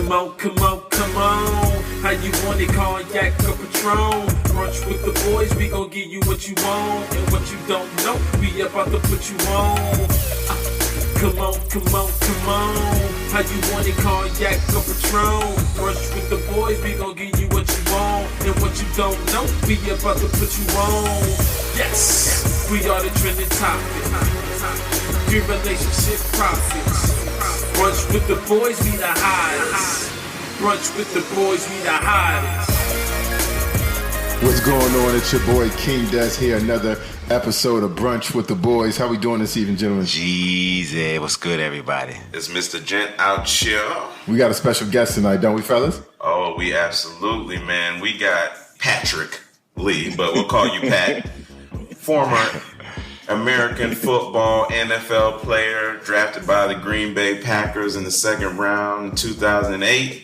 Come on, come on, come on. How you want it, cognac or Patron? Brunch with the boys, we gon' give you what you want. And what you don't know, we about to put you on. Come on, come on, come on. How you want it, cognac or Patron? Brunch with the boys, we gon' give you what you want. And what you don't know, we about to put you on. Yes, we are the trending topic. Your relationship profits. Brunch with the boys, we the hottest. Brunch with the boys, we the hottest. What's going on? It's your boy King Des here. Another episode of Brunch with the Boys. How we doing this evening, gentlemen? Jeez, what's good, everybody? It's Mr. Gent out here. We got a special guest tonight, don't we, fellas? Oh, we absolutely, man. We got Patrick Lee, but we'll call you Pat. Former American football NFL player, drafted by the Green Bay Packers in the second round in 2008.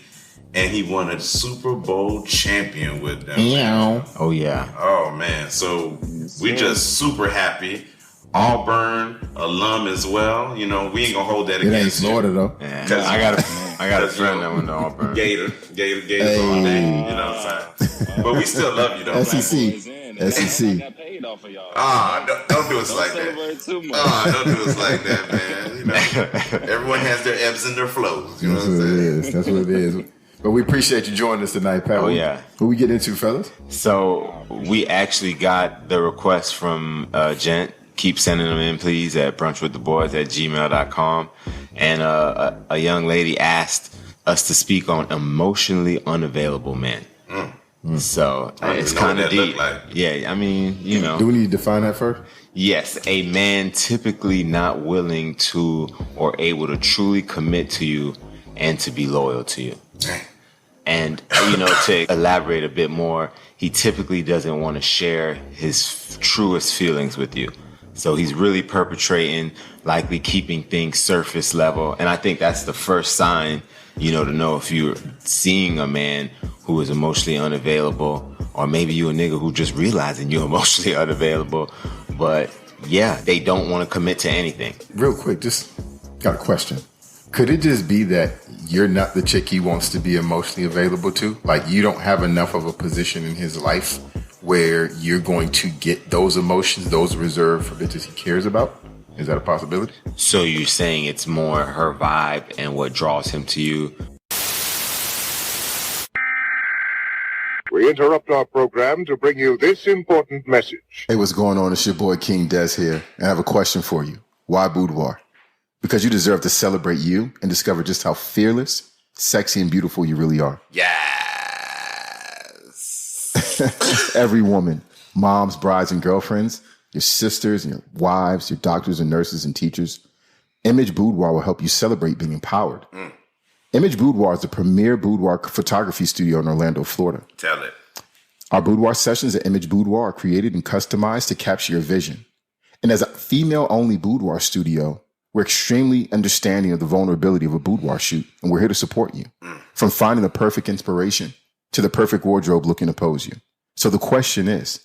And he won a Super Bowl champion with them. Yeah. Oh, yeah. Oh, man. So we just super happy. Auburn alum as well. You know, we ain't gonna hold that against you. It ain't Florida, though. Yeah. I got a friend that went to Auburn. Gators all day. You know what I'm saying? But we still love you, though. SEC. Got paid off of y'all. Don't do us like that. Don't do us like that, man. You know, everyone has their ebbs and their flows. You know what I'm saying? That's what it is. But we appreciate you joining us tonight, Pat. Oh, yeah. Who we get into, fellas? So we actually got the request from Gent. Keep sending them in, please, at brunchwiththeboys@gmail.com. And a young lady asked us to speak on emotionally unavailable men. So it's kind of deep. Like. Yeah, I mean, you know. Do we need to define that first? Yes, a man typically not willing to or able to truly commit to you and to be loyal to you. And, you know, to elaborate a bit more, he typically doesn't want to share his truest feelings with you. So he's really perpetrating, likely keeping things surface level. And I think that's the first sign, you know, to know if you're seeing a man who is emotionally unavailable, or maybe you a nigga who just realizing you're emotionally unavailable. But yeah, they don't want to commit to anything. Real quick, just got a question. Could it just be that you're not the chick he wants to be emotionally available to? Like, you don't have enough of a position in his life where you're going to get those emotions, those reserved for bitches he cares about? Is that a possibility? So you're saying it's more her vibe and what draws him to you? We interrupt our program to bring you this important message. Hey, what's going on? It's your boy King Des here. And I have a question for you. Why boudoir? Because you deserve to celebrate you and discover just how fearless, sexy, and beautiful you really are. Yes. Every woman, moms, brides, and girlfriends, your sisters and your wives, your doctors and nurses and teachers, Image Boudoir will help you celebrate being empowered. Image Boudoir is the premier boudoir photography studio in Orlando, Florida. Tell it. Our boudoir sessions at Image Boudoir are created and customized to capture your vision. And as a female-only boudoir studio, we're extremely understanding of the vulnerability of a boudoir shoot, and we're here to support you. From finding the perfect inspiration to the perfect wardrobe looking to pose you. So the question is,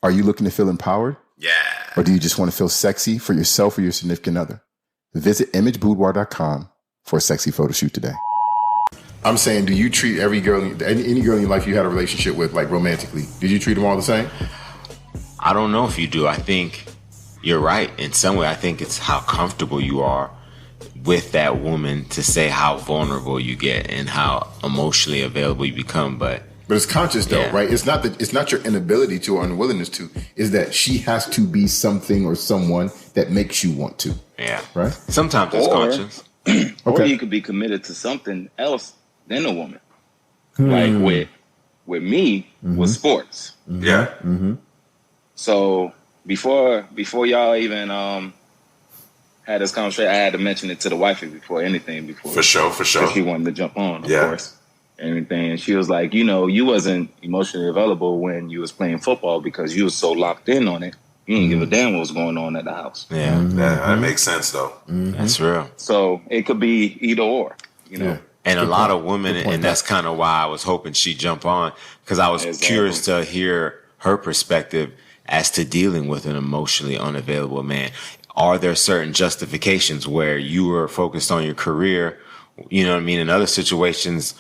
are you looking to feel empowered? Yeah. Or do you just want to feel sexy for yourself or your significant other? Visit imageboudoir.com for a sexy photo shoot today. I'm saying, do you treat every girl, any girl in your life you had a relationship with, like romantically, did you treat them all the same? I don't know if you do. I think you're right. In some way, I think it's how comfortable you are with that woman to say how vulnerable you get and how emotionally available you become. But it's conscious though, yeah. Right? It's not your inability to or unwillingness to. Is that she has to be something or someone that makes you want to. Yeah. Right? Sometimes it's conscious. Or you could be committed to something else than a woman. Like with me, with sports. Yeah. So before y'all even had this conversation, I had to mention it to the wifey before anything. For sure. She wanted to jump on, of course. Everything. And she was like, you know, you wasn't emotionally available when you was playing football because you was so locked in on it. You didn't give a damn what was going on at the house. Yeah. That makes sense, though. That's real. So it could be either or, you know. Yeah. And a lot of women, and that's kind of why I was hoping she'd jump on, because I was curious to hear her perspective as to dealing with an emotionally unavailable man. Are there certain justifications where you were focused on your career You know what I mean? In other situations,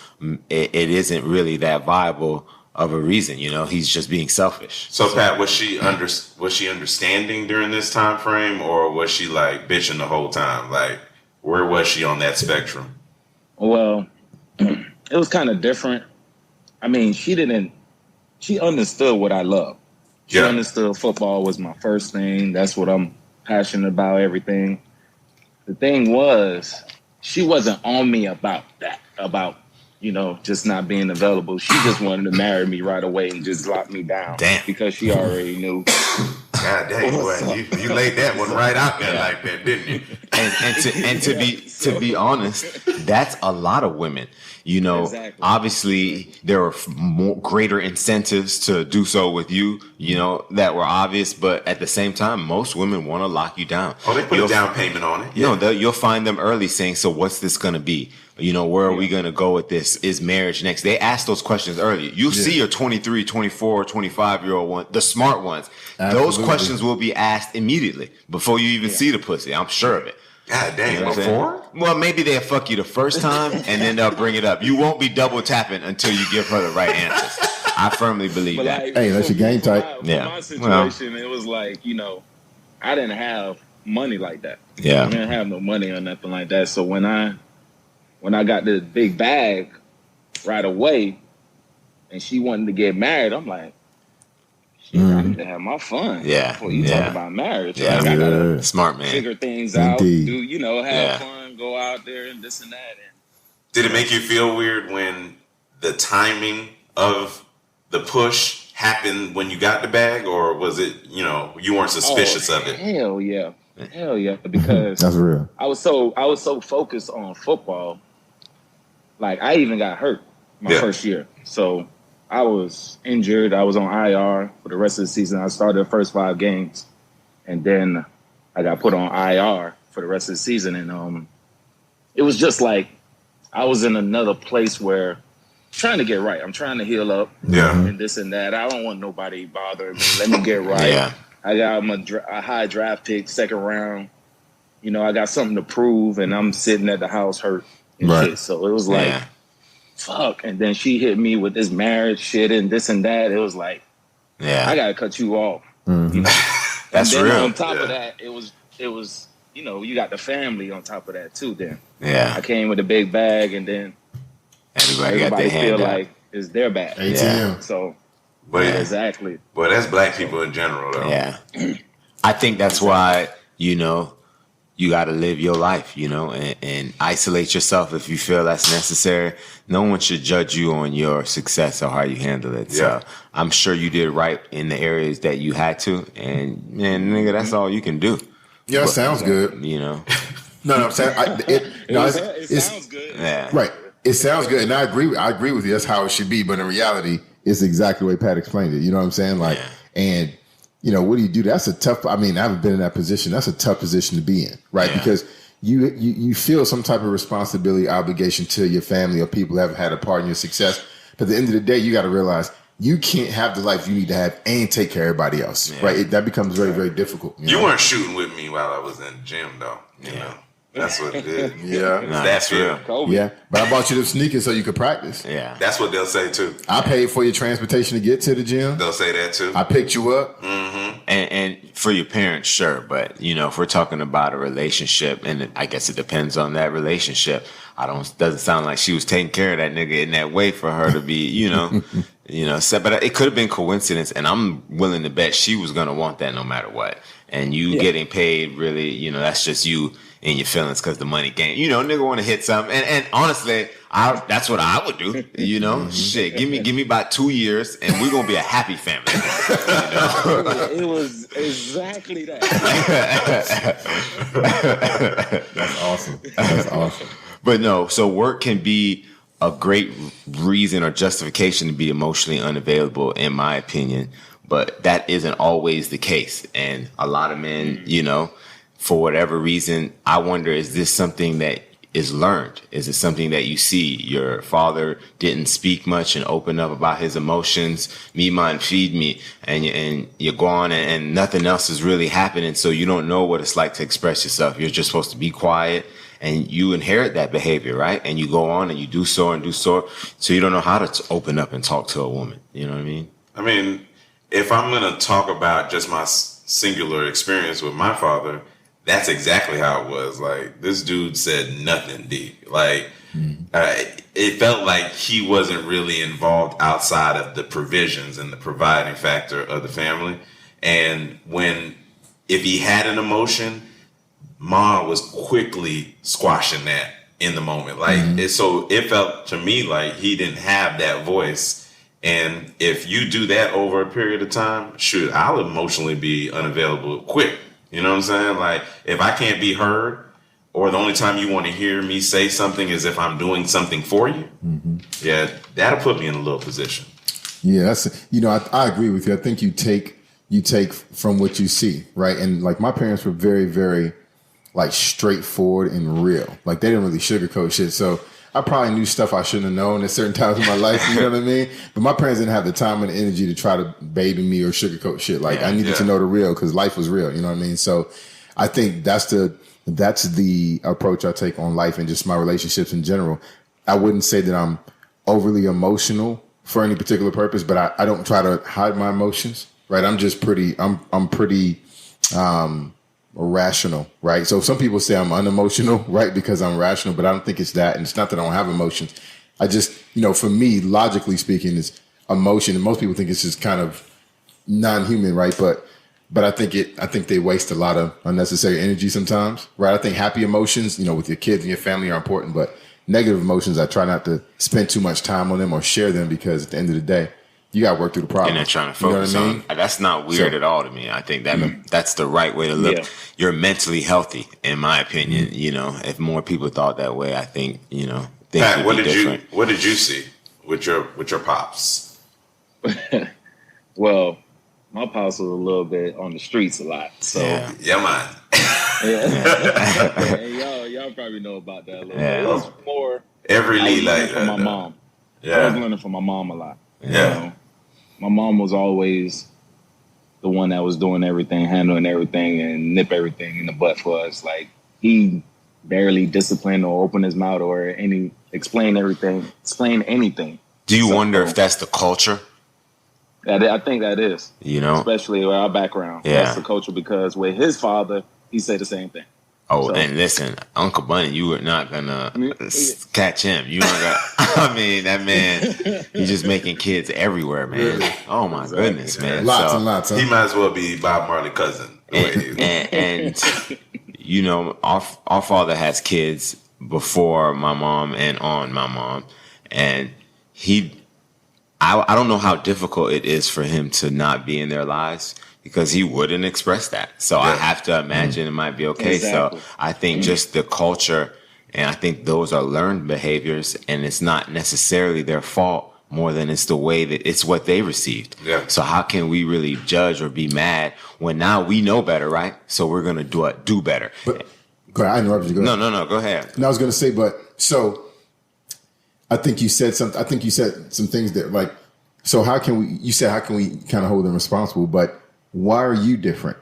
it isn't really that viable of a reason. You know, he's just being selfish. So Pat, was she understanding during this time frame, or was she like bitching the whole time? Like, where was she on that spectrum? Well, it was kind of different. I mean, she understood what I love. She understood football was my first thing. That's what I'm passionate about, everything. The thing was, she wasn't on me about that, about, just not being available. She just wanted to marry me right away and just lock me down. Damn. Because she already knew. God dang, boy, you laid that one right out there like that, didn't you? And to be honest, that's a lot of women. Exactly. Obviously there are greater incentives to do so with you, that were obvious. But at the same time, most women want to lock you down. Oh, they put a down payment on it. You'll find them early saying, so what's this going to be? Where are we going to go with this? Is marriage next? They ask those questions early. You see your 23, 24, 25-year-old one, the smart ones. Absolutely. Those questions will be asked immediately before you even see the pussy. I'm sure of it. God dang, before? Well, maybe they'll fuck you the first time and then they'll bring it up. You won't be double tapping until you give her the right answers. I firmly believe that. Hey, that's your game type. My situation, it was like, I didn't have money like that. Yeah. I didn't have no money or nothing like that. So when I got this big bag right away and she wanted to get married, I'm like, I need to have my fun. Yeah. Before you talk about marriage. Yeah. Like, I gotta smart man. figure things out. Do, have fun, go out there and this and that. And did it make you feel weird when the timing of the push happened when you got the bag, or was it, you weren't suspicious of it? Hell yeah. Because that's real. I was so focused on football. Like, I even got hurt my first year. So I was injured. I was on IR for the rest of the season. I started the first 5 games, and then I got put on IR for the rest of the season. And it was just like I was in another place where I'm trying to get right. I'm trying to heal up and this and that. I don't want nobody bothering me. Let me get right. Yeah. I got a high draft pick, 2nd round. I got something to prove, and I'm sitting at the house hurt and shit. So it was like, fuck. And then she hit me with this marriage shit and this and that. It was like, I gotta cut you off. Mm-hmm. That's and then real. On top of that, it was you got the family on top of that too. Then I came with a big bag, and then everybody got their hand feel out. like it's their bag. ATM. So. But exactly. But that's black people in general, though. Yeah. I think that's why, you got to live your life, and isolate yourself if you feel that's necessary. No one should judge you on your success or how you handle it. So I'm sure you did right in the areas that you had to. And, man, nigga, that's all you can do. Yeah, sounds good. No, I'm saying it sounds good. Yeah. Right. It sounds good. And I agree with you. That's how it should be. But in reality, it's exactly the way Pat explained it. You know what I'm saying? Like, and what do you do? That's a tough. I mean, I haven't been in that position. That's a tough position to be in, right? Yeah. Because you feel some type of responsibility, obligation to your family or people who haven't had a part in your success. But at the end of the day, you got to realize you can't have the life you need to have and take care of everybody else, right? That becomes very, very difficult. You weren't shooting with me while I was in the gym, though. You know. That's what it is. That's real. Yeah, but I bought you them sneakers so you could practice. Yeah, that's what they'll say too. I paid for your transportation to get to the gym. They'll say that too. I picked you up. Mm-hmm. And for your parents, sure, but if we're talking about a relationship, and I guess it depends on that relationship. Doesn't sound like she was taking care of that nigga in that way for her to be, but it could have been coincidence, and I'm willing to bet she was gonna want that no matter what. And you getting paid, really, that's just you in your feelings because the money game. Nigga want to hit something, and honestly, that's what I would do. Shit, give me about 2 years, and we're gonna be a happy family. It was exactly that. That's awesome. That's awesome. But no, so work can be a great reason or justification to be emotionally unavailable, in my opinion. But that isn't always the case. And a lot of men, for whatever reason, I wonder, is this something that is learned? Is it something that you see? Your father didn't speak much and open up about his emotions, me, mine, feed me, and you're gone and nothing else is really happening. So you don't know what it's like to express yourself. You're just supposed to be quiet and you inherit that behavior, right? And you go on and you do so, so you don't know how to open up and talk to a woman. You know what I mean? I mean, if I'm going to talk about just my singular experience with my father, that's exactly how it was. Like, this dude said nothing, D. Like, it felt like he wasn't really involved outside of the provisions and the providing factor of the family. And if he had an emotion, Ma was quickly squashing that in the moment. Like, so it felt to me like he didn't have that voice. And if you do that over a period of time, shoot, I'll emotionally be unavailable quick. You know what I'm saying? Like, if I can't be heard, or the only time you want to hear me say something is if I'm doing something for you, yeah, that'll put me in a little position. Yeah, that's, I agree with you. I think you take from what you see, right? And like, my parents were very, very like straightforward and real. Like, they didn't really sugarcoat shit. So I probably knew stuff I shouldn't have known at certain times in my life, you know what I mean? But my parents didn't have the time and the energy to try to baby me or sugarcoat shit. Like, I needed to know the real because life was real, you know what I mean? So I think that's the approach I take on life and just my relationships in general. I wouldn't say that I'm overly emotional for any particular purpose, but I don't try to hide my emotions, right? I'm just pretty rational, right? So some people say I'm unemotional, right? Because I'm rational, but I don't think it's that. And it's not that I don't have emotions. I just, for me, logically speaking, is emotion. And most people think it's just kind of non-human, right? But I think they waste a lot of unnecessary energy sometimes, right? I think happy emotions, with your kids and your family are important, but negative emotions, I try not to spend too much time on them or share them because at the end of the day, you got to work through the problem. And they're trying to focus on. That's not weird at all to me. I think that's the right way to look. Yeah. You're mentally healthy, in my opinion. If more people thought that way, I think things Pat, would be different. What did you see with your pops? Well, my pops was a little bit on the streets a lot. So yeah, man. Y'all probably know about that a little bit. It was more every lead like from my mom. Yeah, I was learning from my mom a lot. Yeah. My mom was always the one that was doing everything, handling everything, and nip everything in the butt for us. Like, he barely disciplined or opened his mouth or explain anything. Do you wonder if that's the culture? I think that is. Especially with our background. Yeah. That's the culture, because with his father, he said the same thing. Oh, and listen, Uncle Bunny, you were not gonna catch him. You weren't gonna. That man, he's just making kids everywhere, man. Really? Oh my goodness, man. Lots and lots. Huh? He might as well be Bob Marley's cousin. And our father has kids before my mom and on my mom, and I don't know how difficult it is for him to not be in their lives, because he wouldn't express that. So I have to imagine it might be okay. Exactly. So I think just the culture, and I think those are learned behaviors, and it's not necessarily their fault more than it's the way that it's what they received. Yeah. So how can we really judge or be mad when now we know better, right? So we're going to do better. But go ahead. I interrupted you. Go ahead. No, go ahead. No, I was going to say, but so I think you said some things that, like, so how can we kind of hold them responsible, but why are you different?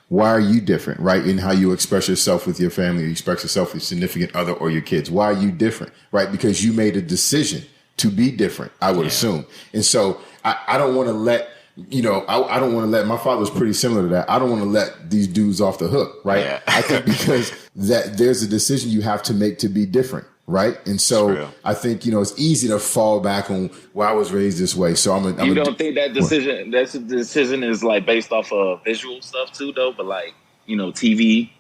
Why are you different, right? In how you express yourself with your family, you express yourself with your significant other or your kids. Why are you different, right? Because you made a decision to be different, I would assume. And so I don't want to let, I don't want to let, my father was pretty similar to that. I don't want to let these dudes off the hook, right? Yeah. I think because that there's a decision you have to make to be different. Right. And so I think, it's easy to fall back on, well, I was raised this way. So you don't think that decision is like based off of visual stuff too, though? But like, TV,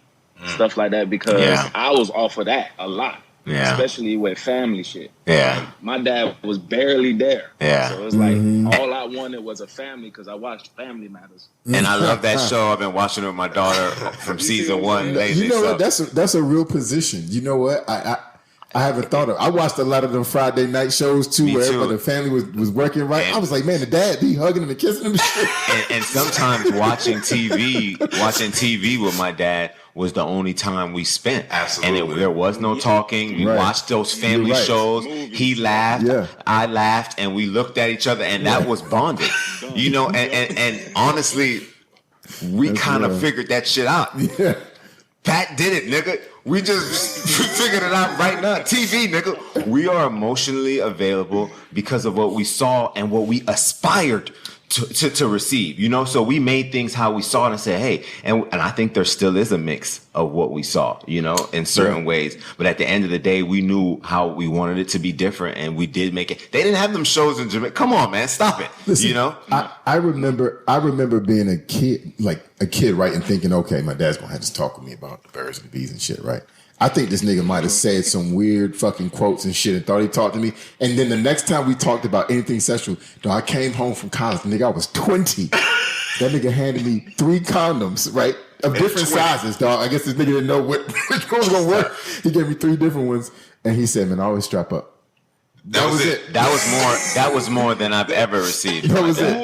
stuff like that, because I was off of that a lot, especially with family shit. Yeah. Like, my dad was barely there. Yeah. So it's like all I wanted was a family, because I watched Family Matters. And I love that show. I've been watching it with my daughter from season 1 lately. What? That's a real position. You know what? I haven't thought of. I watched a lot of them Friday night shows too, where the family was working right. And I was like, man, the dad be hugging him and kissing him. And sometimes watching TV with my dad was the only time we spent. Absolutely. And there was no talking. We watched those family shows. He laughed. Yeah. I laughed, and we looked at each other, and that was bonding. And honestly, we kind of figured that shit out. Yeah. Pat did it, nigga. We just figured it out right now. TV, nigga. We are emotionally available because of what we saw and what we aspired to receive, you know? So we made things how we saw it and said, hey, and I think there still is a mix of what we saw, you know, in certain ways. But at the end of the day, we knew how we wanted it to be different, and we did make it. They didn't have them shows in Jamaica. Come on, man, stop it. Listen, you know? I remember being a kid, right, and thinking, okay, my dad's gonna have to talk with me about the birds and the bees and shit, right? I think this nigga might have said some weird fucking quotes and shit and thought he talked to me. And then the next time we talked about anything sexual, dog, I came home from college, nigga, I was 20. That nigga handed me 3 condoms, right? Of different sizes, dog. I guess this nigga didn't know which one was gonna work. He gave me 3 different ones. And he said, man, always strap up. That was it. That was more than I've ever received. That was it.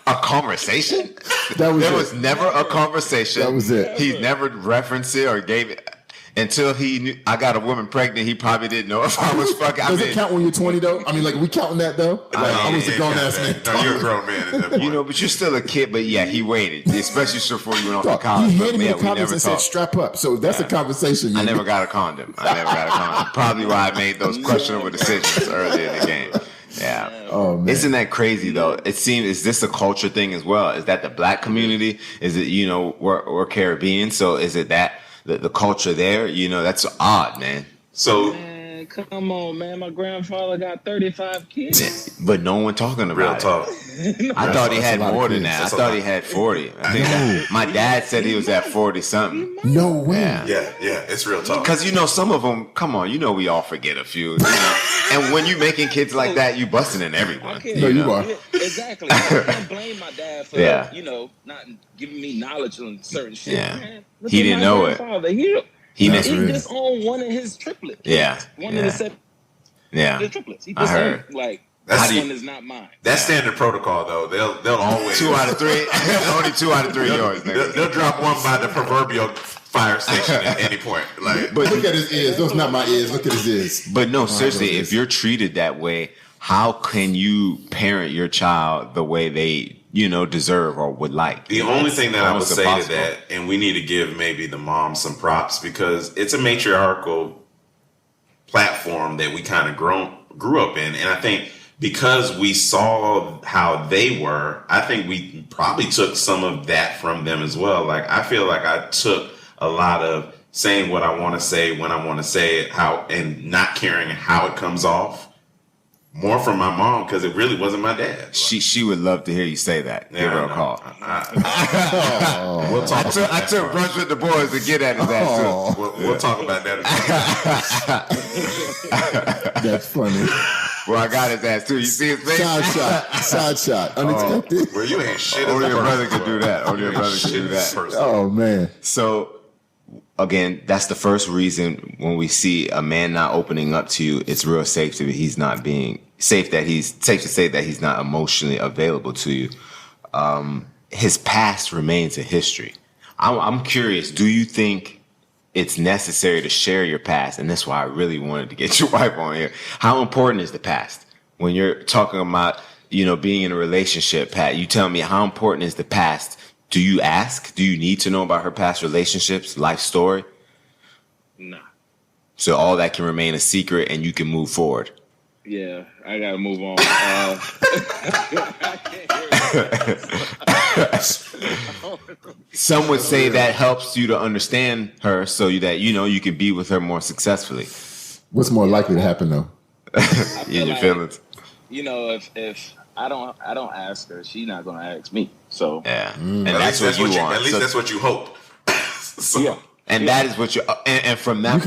A conversation? There was never a conversation. That was it. He never referenced it or gave it. Until he knew I got a woman pregnant, he probably didn't know if I was fucking. Does it count when you're 20 though? I mean, like, we counting that though? I was a grown ass man. No, you're a grown man at that point. You know, but you're still a kid. But yeah, he waited, especially before you went off to college. He handed me the condoms and said, "Strap up." So that's a conversation. I never got a condom. Probably why I made those questionable decisions early in the game. Yeah. Oh man. Isn't that crazy though? It seems, is this a culture thing as well? Is that the black community? Is it, you know, we're Caribbean, so is it that the culture there? You know, that's odd, man. So man, come on, man. My grandfather got 35 kids. But no one talking about real it. talk. I thought he had more than that. I thought he had 40. I think my dad said he was at 40 something. No way. Yeah, it's real talk. Because, you know, some of them, come on, you know, we all forget a few. You know? And when you making kids like that, you busting in everyone. No, you are. Exactly. I can't blame my dad for, you know, not giving me knowledge on certain shit. Yeah. Man. He didn't know it. He just owned one of his triplets. Yeah. One of the 7 triplets. He just owned, like, this one is not mine. That's standard protocol, though. They'll always 2 out of 3. Only 2 out of 3 yours. They'll drop one by the proverbial fire station at any point. Like, but look at his ears. Those not my ears. Look at his ears. But no, seriously, if you're treated that way, how can you parent your child the way they, you know, deserve or would like? The only thing that I would say to that, and we need to give maybe the mom some props, because it's a matriarchal platform that we kind of grew up in, and I think because we saw how they were, I think we probably took some of that from them as well. Like, I feel like I took a lot of saying what I want to say when I want to say it, how, and not caring how it comes off, more from my mom, because it really wasn't my dad. She would love to hear you say that. Give her a call. We'll talk. I took brunch with the boys to get at his ass too. We'll talk about that. That's funny. Well, I got his ass too. You see his face? Side shot. Unexpected. Well, you ain't shit. Only your brother could do that. Only your brother could do that. Oh man. So again, that's the first reason when we see a man not opening up to you, it's real safe to he's not being safe to say that he's not emotionally available to you. His past remains a history. I'm curious, do you think it's necessary to share your past? And that's why I really wanted to get your wife on here. How important is the past? When you're talking about, you know, being in a relationship, Pat, you tell me, how important is the past? Do you ask? Do you need to know about her past relationships, life story? Nah. So all that can remain a secret and you can move forward. Yeah, I gotta move on. Some would say that helps you to understand her so that, you know, you can be with her more successfully. What's more likely to happen though? In your feelings. You know, if I don't ask her, she's not gonna ask me. So yeah, and that's what you want. At least that's what you hope. Yeah, and that is what you. And from that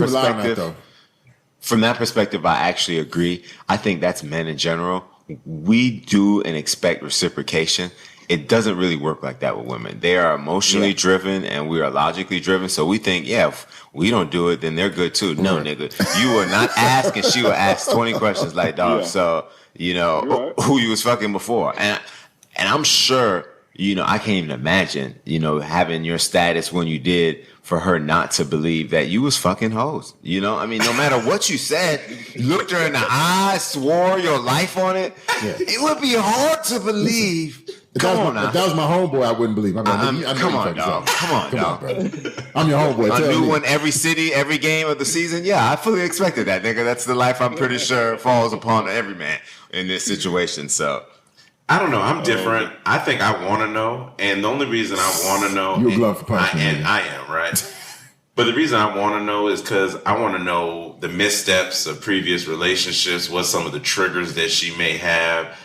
perspective, I actually agree. I think that's men in general. We do and expect reciprocation. It doesn't really work like that with women. They are emotionally driven and we are logically driven. So we think, yeah, if we don't do it, then they're good too. No, nigga, you will not ask, and she will ask 20 questions like, dog. Yeah. So, you know, who you was fucking before. And I'm sure, you know, I can't even imagine, you know, having your status when you did for her not to believe that you was fucking hoes. You know, I mean, no matter what you said, looked her in the eye, swore your life on it. Yeah. It would be hard to believe If that was my homeboy, I wouldn't believe him. Come on, dog. Brother. I'm your homeboy. A new one every city, every game of the season. Yeah, I fully expected that, nigga. That's the life I'm pretty sure falls upon every man in this situation. So I don't know. I'm different. I think I want to know, and the only reason I want to know, you're glove for punishment, I am right. But the reason I want to know is because I want to know the missteps of previous relationships, what some of the triggers that she may have.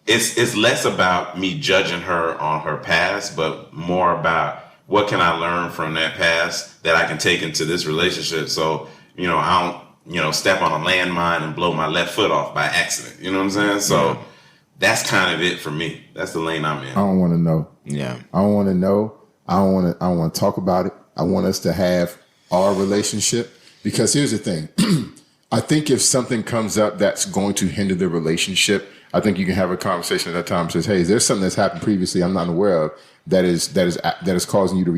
It's less about me judging her on her past, but more about what can I learn from that past that I can take into this relationship. So, I don't, step on a landmine and blow my left foot off by accident. You know what I'm saying? So that's kind of it for me. That's the lane I'm in. I don't want to know. Yeah. I don't want to know. I don't want to talk about it. I want us to have our relationship, because here's the thing. I think if something comes up that's going to hinder the relationship, I think you can have a conversation at that time. Says, "Hey, is there something that's happened previously I'm not aware of that is causing you to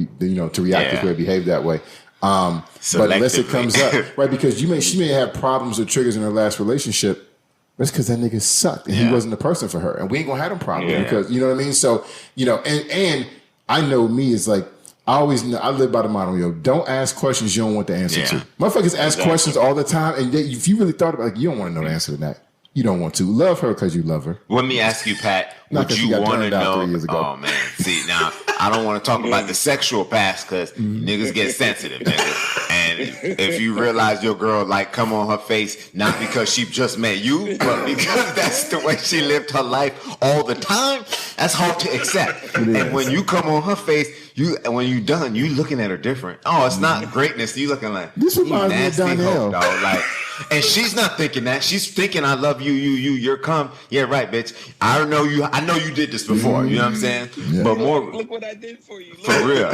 react this way, behave that way?" But unless it comes up, right? Because she may have problems or triggers in her last relationship. That's because that nigga sucked and he wasn't the person for her, and we ain't gonna have them problems because you know what I mean. So and I know me is like. I live by the motto, don't ask questions you don't want the answer to. Motherfuckers ask questions all the time, and if you really thought about it, you don't want to know the answer to that. You don't want to. Love her because you love her. Let me ask you, Pat, would you want to know? 3 years ago. Oh, man. See, now, I don't want to talk about the sexual past because niggas get sensitive, nigga. And if you realize your girl, come on her face, not because she just met you, but because that's the way she lived her life all the time, that's hard to accept. And when you come on her face, when you done, you looking at her different. Oh, it's not greatness. You looking like this reminds me of Donnell. Dog. And she's not thinking that. She's thinking, I love you, you're cum. Yeah, right, bitch. I know you did this before. You know what I'm saying? Yeah. But more. Look what I did for you. For real.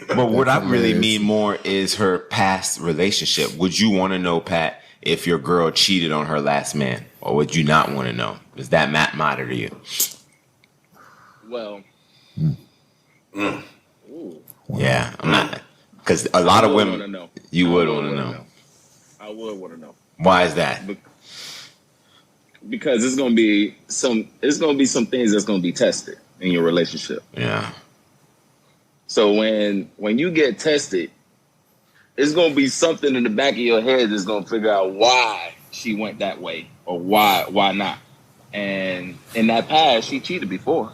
But what I really mean more is her past relationship. Would you want to know, Pat, if your girl cheated on her last man? Or would you not want to know? Does that matter to you? Well. Yeah, I'm not. Because a lot of women, you would want to know. I would want to know. Why is that? Because it's gonna be some things that's gonna be tested in your relationship. Yeah. So when you get tested, it's gonna be something in the back of your head that's gonna figure out why she went that way or why not. And in that past, she cheated before.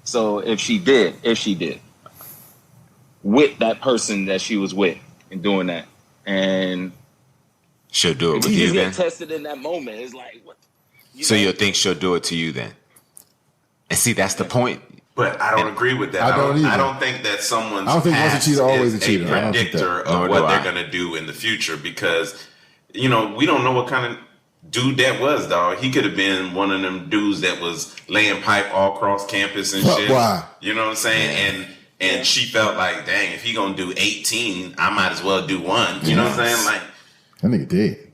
So if she did with that person that she was with and doing that, and she'll do it with you then. Get tested in that moment. It's like what? You'll think she'll do it to you then? And see, that's the point. But I don't agree with that. I don't think that someone's once a cheater, always a cheater. A predictor of what they're gonna do in the future, because we don't know what kind of dude that was, dog. He could have been one of them dudes that was laying pipe all across campus and shit. Why? You know what I'm saying? And she felt like, dang, if he gonna do 18, I might as well do one. You know what I'm saying? Like, that nigga did.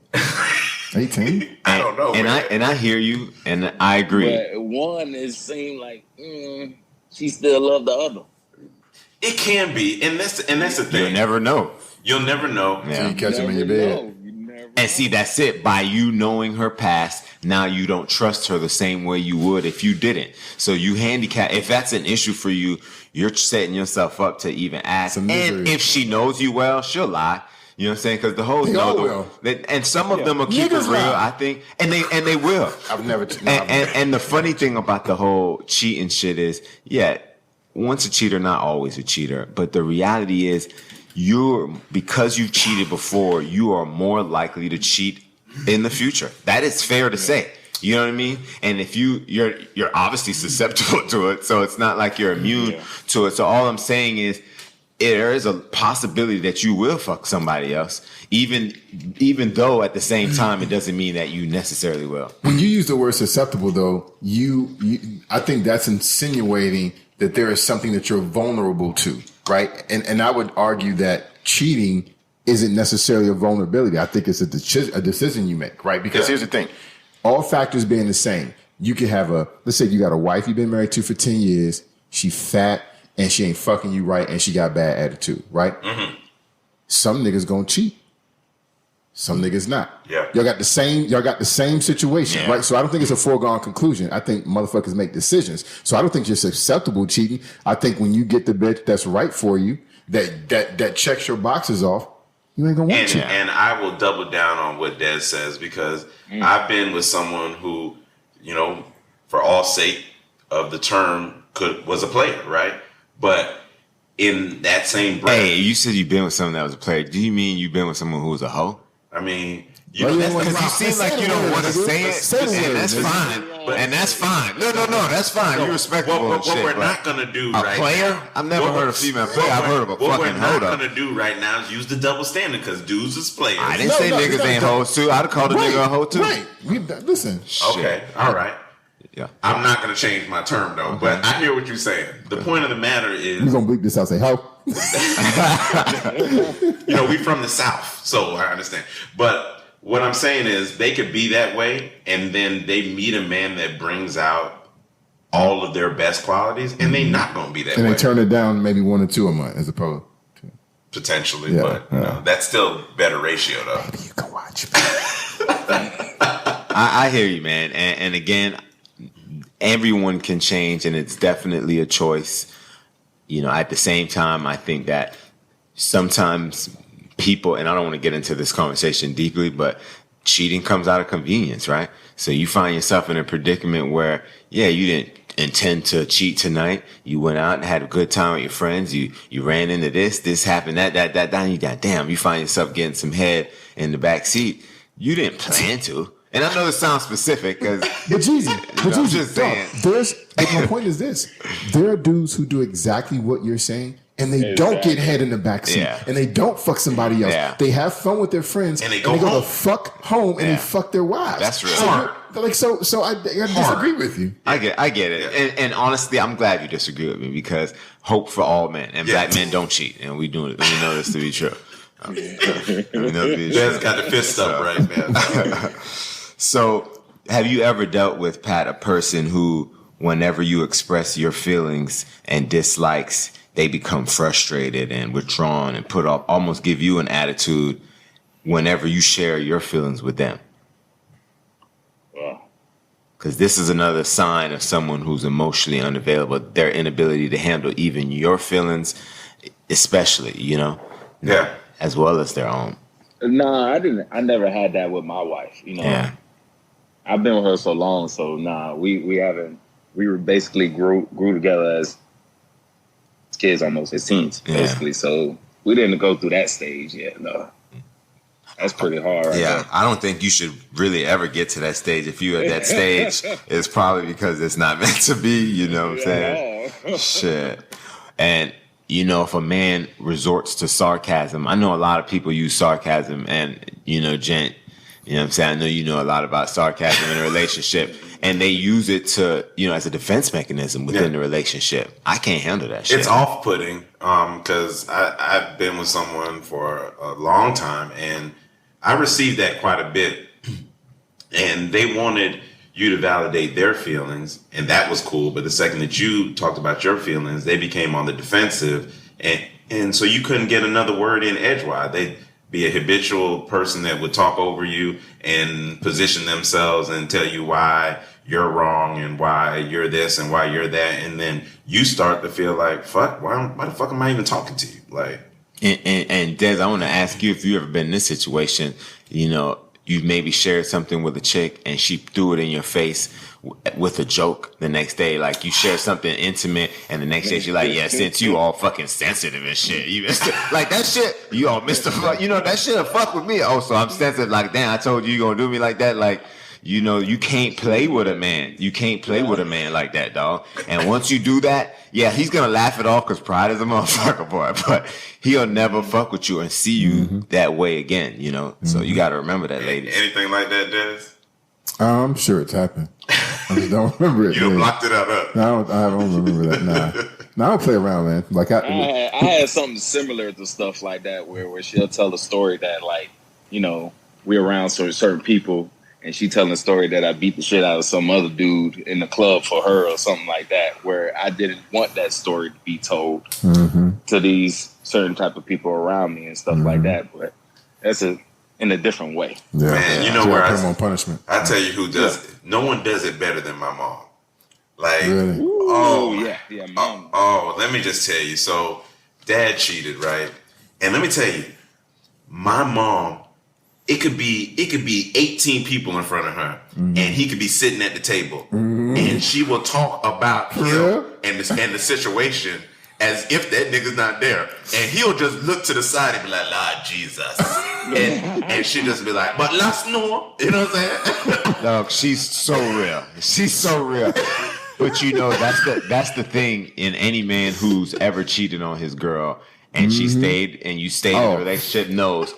18? I don't know. And I hear you, and I agree. But one seemed like she still loved the other. It can be, and that's the thing. You'll never know. You'll never know. Yeah. So you catch him in your bed. And see, that's it. By you knowing her past, now you don't trust her the same way you would if you didn't. So you handicap. If that's an issue for you, you're setting yourself up to even ask. And if she knows you well, she'll lie. You know what I'm saying? Because the hoes know and some of them will keep it real, I think, and they will. I've never. And the funny thing about the whole cheating shit is, once a cheater, not always a cheater. But the reality is, because you've cheated before, you are more likely to cheat in the future. That is fair to say. You know what I mean? And if you're obviously susceptible to it, so it's not like you're immune to it. So all I'm saying is, there is a possibility that you will fuck somebody else, even though at the same time it doesn't mean that you necessarily will. When you use the word susceptible, though, I think that's insinuating that there is something that you're vulnerable to, right? And I would argue that cheating isn't necessarily a vulnerability. I think it's a decision you make, right? Because here's the thing. All factors being the same, you could have let's say you got a wife you've been married to for 10 years, she fat, and she ain't fucking you right, and she got bad attitude, right? Mm-hmm. Some niggas gonna cheat. Some niggas not. Yeah. Y'all got the same situation, right? So I don't think it's a foregone conclusion. I think motherfuckers make decisions. So I don't think you're susceptible to cheating. I think when you get the bitch that's right for you, that checks your boxes off, you ain't gonna want to. And I will double down on what Des says because I've been with someone who, you know, for all sake of the term, was a player, right? But in that same breath, hey, you said you've been with someone that was a player. Do you mean you've been with someone who was a hoe? I mean, because you seem like you don't want to say it, and that's fine. And that's fine. No, that's fine. You're respectable. What we're not gonna do a right player? now, I've never heard of a female player. I've heard of a fucking hoe. What we're not gonna do right now is use the double standard because dudes is players. I didn't say niggas ain't hoes too. I'd have called a nigga a hoe too. Right. Listen. Okay. All right. Yeah. I'm not gonna change my term though, but I hear what you're saying. The point of the matter is, we're gonna bleep this out. Say hoe. You know, we from the South, so I understand. But what I'm saying is they could be that way, and then they meet a man that brings out all of their best qualities, and they not going to be that way. And they turn it down maybe 1 or 2 a month as opposed to... Potentially, but you know, that's still better ratio, though. Maybe you can watch. I hear you, man. And again, everyone can change, and it's definitely a choice. You know, at the same time, I think that sometimes people, and I don't want to get into this conversation deeply, but cheating comes out of convenience, right? So you find yourself in a predicament where, yeah, you didn't intend to cheat tonight. You went out and had a good time with your friends. You ran into this happened, that, and you got, damn, you find yourself getting some head in the back seat. You didn't plan to. And I know this sounds specific because... But Jezzy, I'm just saying. My point is this. There are dudes who do exactly what you're saying, and they don't get head in the backseat, and they don't fuck somebody else. Yeah. They have fun with their friends, and they go to fuck home, and they fuck their wives. That's real. So I disagree with you. I get it. And honestly, I'm glad you disagree with me because hope for all men, and black men don't cheat, and we know this to be true. Ben's got the fist up right, man. So, have you ever dealt with, Pat, a person who, whenever you express your feelings and dislikes, they become frustrated and withdrawn and put off, almost give you an attitude whenever you share your feelings with them? Because this is another sign of someone who's emotionally unavailable, their inability to handle even your feelings, especially, you know? Yeah. As well as their own. Nah, I never had that with my wife, you know? Yeah. I've been with her so long, so we haven't. We were basically grew together as kids, almost as teens, basically. So we didn't go through that stage yet. No, that's pretty hard. Right there. I don't think you should really ever get to that stage. If you're at that stage, it's probably because it's not meant to be. You know what I'm saying? Shit. And you know, if a man resorts to sarcasm, I know a lot of people use sarcasm, and you know, Gent. You know what I'm saying? I know you know a lot about sarcasm in a relationship, and they use it to, you know, as a defense mechanism within the relationship. I can't handle that shit. It's off-putting because I've been with someone for a long time, and I received that quite a bit, and they wanted you to validate their feelings, and that was cool. But the second that you talked about your feelings, they became on the defensive, and so you couldn't get another word in edgewise. They'd be a habitual person that would talk over you and position themselves and tell you why you're wrong and why you're this and why you're that, and then you start to feel like, fuck, why the fuck am I even talking to you? Like, and Des, I want to ask you if you ever been in this situation. You know, you maybe shared something with a chick and she threw it in your face with a joke the next day. Like, you share something intimate and the next day she's like, yeah, since you all fucking sensitive and shit, you like that shit, you all Mr. Fuck, you know, that shit'll fuck with me. Oh, so I'm sensitive. Like, damn, I told you gonna do me like that. Like, you know, you can't play with a man. You can't play with a man like that, dog. And once you do that, yeah, he's gonna laugh it off because pride is a motherfucker, boy. But he'll never fuck with you and see you that way again, you know? So you gotta remember that, ladies. Anything like that, Des? I'm sure it's happened. I just don't remember it. You blocked it out up. No, I don't remember that. Nah, I don't play around, man. Like I had something similar to stuff like that where she'll tell a story that, like, you know, we're around certain people, and she telling a story that I beat the shit out of some other dude in the club for her or something like that, where I didn't want that story to be told to these certain type of people around me and stuff like that. But in a different way. Yeah. Man, you know where I punishment. I tell you who does it. No one does it better than my mom. Like, really? Mom. Let me just tell you. So, Dad cheated, right? And let me tell you, my mom, it could be 18 people in front of her, and he could be sitting at the table, and she will talk about him and the situation as if that nigga's not there, and he'll just look to the side and be like, "Lord Jesus," and she just be like, "But last no," you know what I'm saying? Dog, she's so real. She's so real. But you know, that's the thing in any man who's ever cheated on his girl, and she stayed, and you stayed in the relationship knows.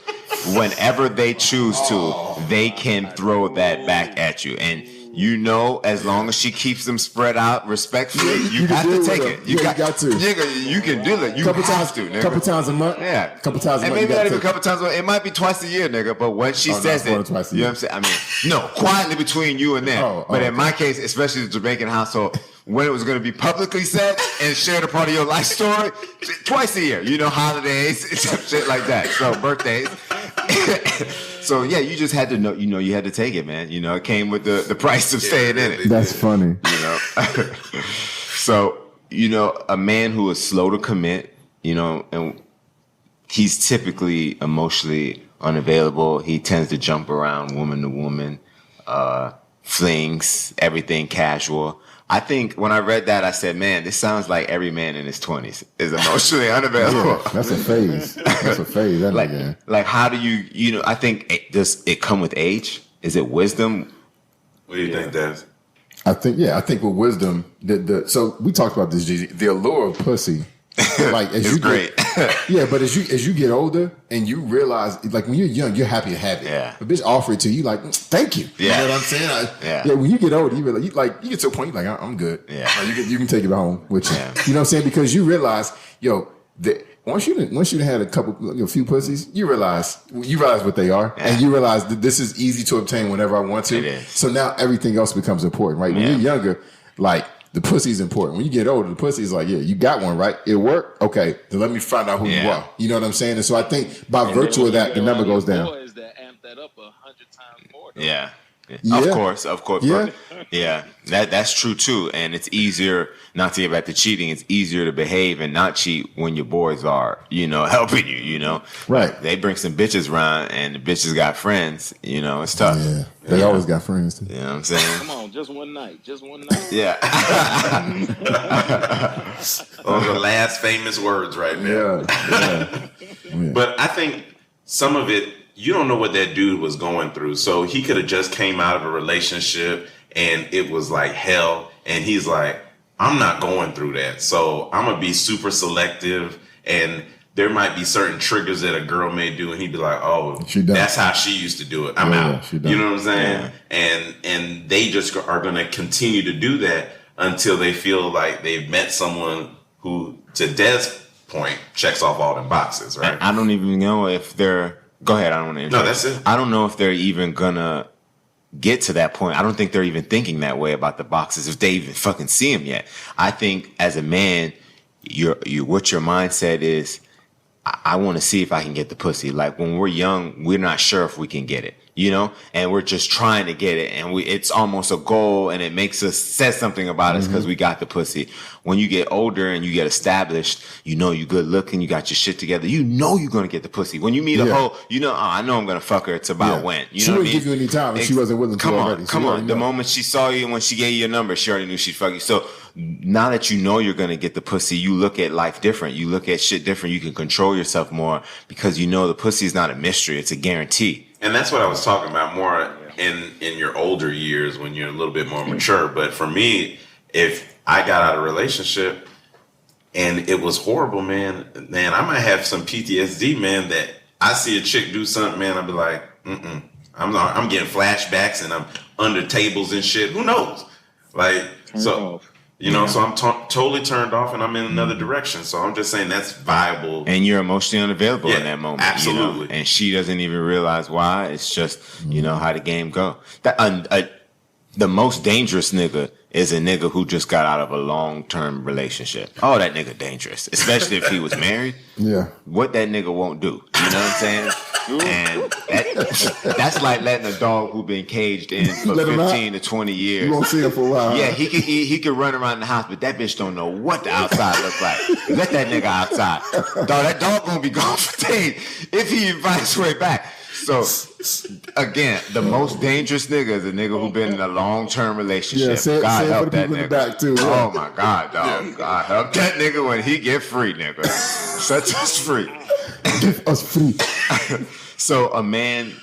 Whenever they choose to, they can throw that back at you. And you know, as long as she keeps them spread out respectfully, you got to take it. You got to. You can deal it. You couple have times, to, nigga. Couple times a month. Yeah. Couple times a month. And maybe not even a couple times a month. It might be twice a year, nigga. But when she says it, you know what I'm saying? I mean, no, quietly between you and them. But in my case, especially the Jamaican household, when it was going to be publicly said and shared a part of your life story, twice a year. You know, holidays, shit like that. So birthdays. So yeah, you just had to know. You know, you had to take it, man. You know, it came with the price of staying in it. That's funny. You know. So you know, a man who is slow to commit, you know, and he's typically emotionally unavailable. He tends to jump around woman to woman, flings, everything casual. I think when I read that, I said, man, this sounds like every man in his 20s is emotionally unavailable. Yeah, that's a phase. That's a phase. That like, how do you know, I think, does it come with age? Is it wisdom? What do you think, Des? I think with wisdom, so we talked about this, Jezzy, the allure of pussy. Like as it's you great. Yeah, but as you get older and you realize, like when you're young, you're happy to have it. Yeah. A bitch offer it to you, like, thank you. Yeah. You know what I'm saying? Yeah. When you get older, you realize, you get to a point, you're like, I'm good. Yeah. Like, you can take it home with you. Yeah. You know what I'm saying? Because you realize, once you had a few pussies, you realize what they are, and you realize that this is easy to obtain whenever I want to. It is. So now everything else becomes important, right? When you're younger, like, the pussy's important. When you get older, the pussy's like, yeah, you got one, right? It worked? Okay, then let me find out who you are. You know what I'm saying? And so I think by virtue of that, the number goes down. Boys that amp that up 100 times more. Yeah. Yeah. Of course. Yeah. Yeah. That's true too. And it's easier, not to get back to cheating, it's easier to behave and not cheat when your boys are, you know, helping you, you know. Right. They bring some bitches around and the bitches got friends, you know, it's tough. Yeah. They always got friends too. You know what I'm saying? Come on, just one night. Yeah. Those are the last famous words right there. Yeah. But I think some of it, you don't know what that dude was going through. So he could have just came out of a relationship and it was like hell. And he's like, I'm not going through that. So I'm going to be super selective. And there might be certain triggers that a girl may do. And he'd be like, oh, that's how she used to do it. I'm out. You know what I'm saying? Yeah. And they just are going to continue to do that until they feel like they've met someone who, to Des' point, checks off all them boxes, right? I don't even know if they're... Go ahead. I don't want to interrupt. No, that's it. I don't know if they're even gonna get to that point. I don't think they're even thinking that way about the boxes if they even fucking see them yet. I think as a man, what your mindset is, I want to see if I can get the pussy. Like when we're young, we're not sure if we can get it, you know, and we're just trying to get it, and it's almost a goal, and it makes us says something about us because we got the pussy. When you get older and you get established, you know you good looking, you got your shit together, you know you're gonna get the pussy. When you meet a hoe, you know, I know I'm gonna fuck her. It's about when. You she know wouldn't give you any time if she wasn't willing to already. Come on. The moment she saw you and when she gave you your number, she already knew she'd fuck you. So now that you know you're gonna get the pussy, you look at life different. You look at shit different. You can control yourself more because you know the pussy is not a mystery. It's a guarantee. And that's what I was talking about more in your older years when you're a little bit more mature. But for me, if I got out of a relationship and it was horrible, man, I might have some PTSD, man, that I see a chick do something, man, I'll be like, I'm getting flashbacks and I'm under tables and shit. Who knows? Like, so, you know, so I'm totally turned off and I'm in another direction. So I'm just saying that's viable. And you're emotionally unavailable in that moment. Absolutely. You know? And she doesn't even realize why. It's just, you know, how the game go. The most dangerous nigga is a nigga who just got out of a long-term relationship. Oh, that nigga dangerous. Especially if he was married. Yeah. What that nigga won't do. You know what I'm saying? And that's like letting a dog who been caged in for 15 to 20 years. You won't see him for a while. Yeah, he can run around the house, but that bitch don't know what the outside looks like. Let that nigga outside. Dog, that dog gonna be gone for days if he invites way back. So, again, the most dangerous nigga is a nigga who been in a long-term relationship. Yeah, God help that nigga. Back too, yeah. Oh, my God, dog. Yeah. God help that nigga when he get free, nigga. Set us free. Give us free. So, a man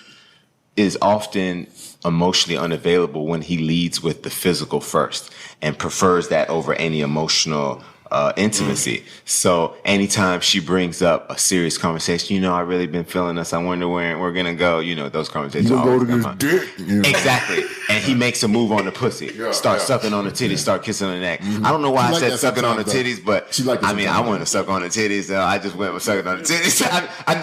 is often emotionally unavailable when he leads with the physical first and prefers that over any emotional intimacy. So anytime she brings up a serious conversation, I really been feeling us. I wonder where we're gonna go. Those conversations. You gonna go to this dick? Yeah. Exactly. And he makes a move on the pussy. Start sucking on the titties. Start kissing on the neck. I don't know why I said sucking on the titties, but I want to suck on the titties. So I just went with sucking on the titties.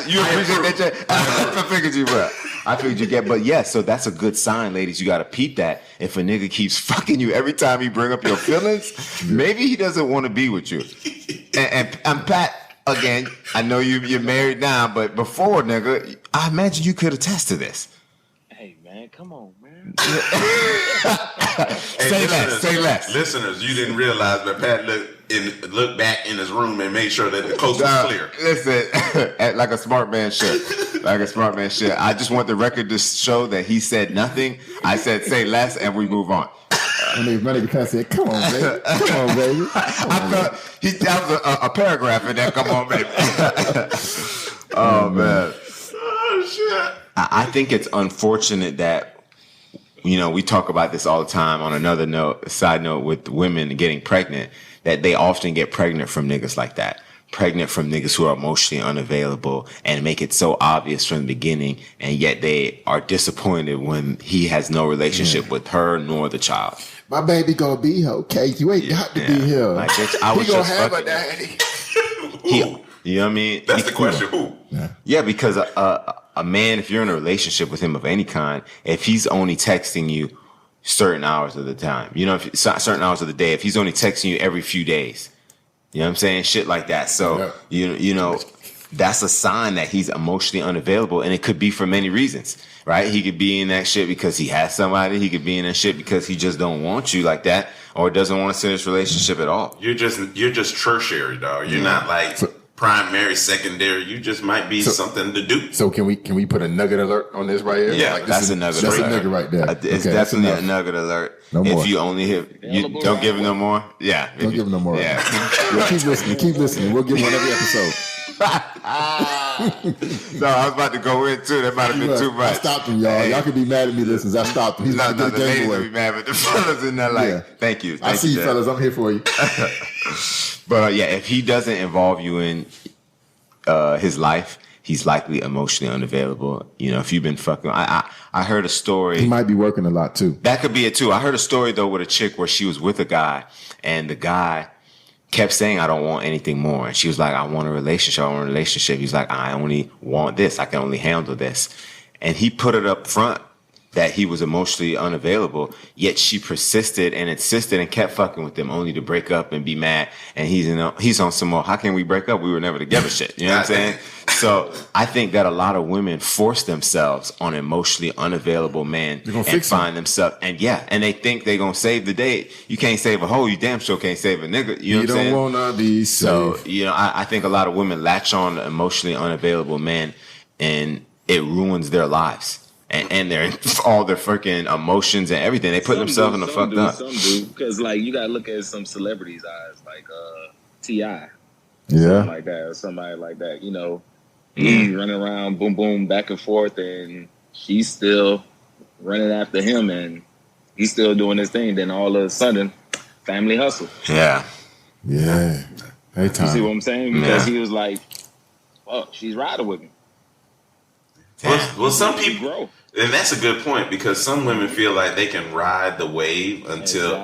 You appreciate that? I figured you would. I figured you get. But yeah, so that's a good sign, ladies. You got to peep that. If a nigga keeps fucking you every time you bring up your feelings, maybe he doesn't want to be with you. And Pat, again, I know you're married now, but before, nigga, I imagine you could attest to this. Hey, man, come on, man. Say less. Listeners, you didn't realize that Pat looked back in his room and made sure that the coast was clear. Listen, like a smart man should. I just want the record to show that he said nothing. I said say less, and we move on. My nigga kind of said, "Come on, baby. Come on, baby." I thought that was a paragraph in there. Come on, baby. Oh man. Oh shit. I think it's unfortunate that we talk about this all the time. On another side note, with women getting pregnant, that they often get pregnant from niggas like that. Pregnant from niggas who are emotionally unavailable and make it so obvious from the beginning, and yet they are disappointed when he has no relationship with her nor the child. My baby gonna be okay. You ain't got to be here. Like, bitch, I was he gonna just have a daddy. You know what I mean? That's the question. Who? Yeah, because a man, if you're in a relationship with him of any kind, if he's only texting you certain hours of the time, certain hours of the day, if he's only texting you every few days, you know what I'm saying? Shit like that. So, that's a sign that he's emotionally unavailable, and it could be for many reasons, right? He could be in that shit because he has somebody. He could be in that shit because he just don't want you like that, or doesn't want a serious relationship at all. You're just tertiary, dog. You're not like primary, secondary. You just might be something to do. So can we put a nugget alert on this right here? Yeah, that's a nugget alert. That's a nugget right there. It's definitely a nugget alert. No more. If you only don't give him no more. Yeah. Don't give him no more. Yeah. Keep listening. We'll give one every episode. No, I was about to go in too. That might have been too much. I stopped him, y'all. Hey. Y'all can be mad at me, listeners. I stopped him. He's No, the the ladies will be mad, but the fellas in there thank you. I see you, fellas. I'm here for you. But if he doesn't involve you in his life, he's likely emotionally unavailable. If you've been fucking, I heard a story. He might be working a lot too. That could be it too. I heard a story though with a chick where she was with a guy, and the guy kept saying, "I don't want anything more," and she was like, "I want a relationship." He's like, "I only want this. I can only handle this," and he put it up front that he was emotionally unavailable, yet she persisted and insisted and kept fucking with him only to break up and be mad. And he's on some more, how can we break up? We were never together shit. You know what I'm saying? So I think that a lot of women force themselves on emotionally unavailable men and find themselves, and they think they're going to save the day. You can't save a hoe. You damn sure can't save a nigga. You know what I'm saying? You don't want to be so, safe. I think a lot of women latch on to emotionally unavailable men, and it ruins their lives. And all their freaking emotions and everything. They put themselves in the fucked up. Some do, because you gotta look at some celebrities' eyes, like T.I. Yeah. Like that, or somebody like that. He's running around, boom, boom, back and forth, and she's still running after him, and he's still doing his thing. Then all of a sudden, family hustle. Yeah. Yeah. Hey, Tom. You see what I'm saying? Because he was like, "Oh, she's riding with me." Well, some people grow. And that's a good point, because some women feel like they can ride the wave until